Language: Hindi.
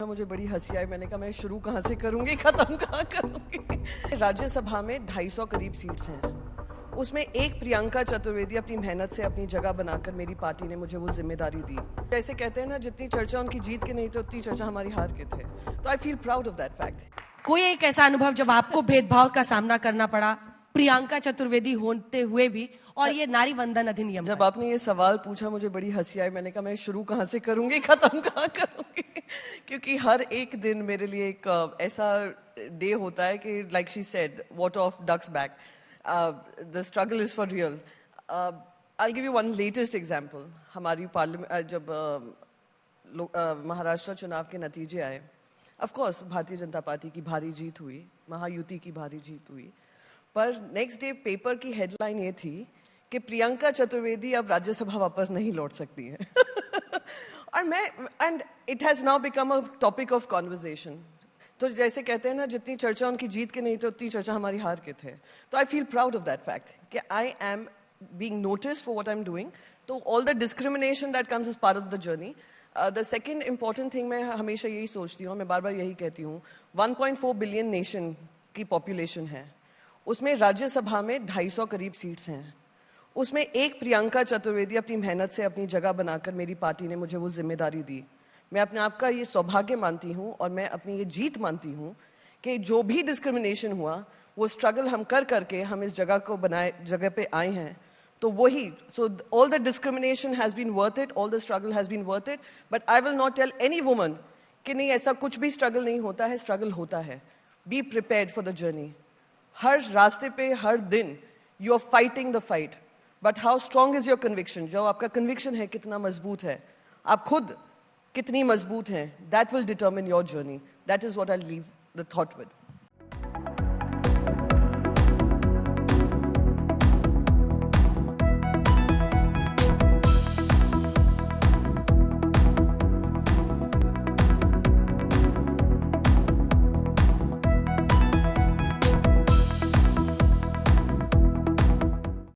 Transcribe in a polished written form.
मुझे बड़ी हंसी आई। मैंने कहा मैं शुरू कहाँ से करूंगी, खत्म कहाँ करूंगी। राज्यसभा में 250 करीब सीट्स हैं, उसमें एक प्रियंका चतुर्वेदी अपनी मेहनत से अपनी जगह बनाकर मेरी पार्टी ने मुझे वो जिम्मेदारी दी। जैसे कहते हैं ना, जितनी चर्चा उनकी जीत के नहीं थी उतनी चर्चा हमारी हार के थे। तो I feel proud of that fact. कोई एक ऐसा अनुभव जब आपको भेदभाव का सामना करना पड़ा प्रियंका चतुर्वेदी होते हुए भी, और ये नारी वंदन अधिनियम? जब आपने ये सवाल पूछा मुझे बड़ी हंसी आई। मैंने कहा मैं शुरू कहाँ से करूंगी, खत्म कहाँ करूंगी। क्योंकि हर एक दिन मेरे लिए एक ऐसा डे होता है कि like she said, water off duck's back, the struggle is for real. I give you one latest example. हमारी पार्लियामेंट जब महाराष्ट्र चुनाव के नतीजे आए, of course Bharatiya Janata party की भारी जीत हुई, महायुति की भारी जीत हुई, पर नेक्स्ट डे पेपर की हेडलाइन ये थी कि प्रियंका चतुर्वेदी अब राज्यसभा वापस नहीं लौट सकती है। और मैं and it has now become a topic of conversation. तो जैसे कहते हैं ना, जितनी चर्चा उनकी जीत के नहीं थी उतनी चर्चा हमारी हार के थे। तो I feel proud of that fact कि I am being noticed for what I am doing. तो all the discrimination that comes is part of the journey. The second important thing, मैं हमेशा यही सोचती हूँ, मैं बार बार यही कहती हूँ, 1.4 बिलियन नेशन की पॉपुलेशन है, उसमें राज्यसभा में 250 करीब सीट्स हैं, उसमें एक प्रियंका चतुर्वेदी अपनी मेहनत से अपनी जगह बनाकर मेरी पार्टी ने मुझे वो जिम्मेदारी दी। मैं अपने आप का ये सौभाग्य मानती हूँ और मैं अपनी ये जीत मानती हूँ कि जो भी डिस्क्रिमिनेशन हुआ वो स्ट्रगल हम कर करके हम इस जगह पे आए हैं। तो वही, so all the discrimination has been worth it, all the struggle has been worth it. But I will not tell any woman कि नहीं, ऐसा कुछ भी स्ट्रगल नहीं होता है, स्ट्रगल होता है। Be prepared for the journey. हर रास्ते पे हर दिन you are fighting the fight, but how strong is your conviction? जो आपका कन्विक्शन है कितना मजबूत है, आप खुद कितनी मजबूत हैं, that will determine your journey. That is what I leave the thought with.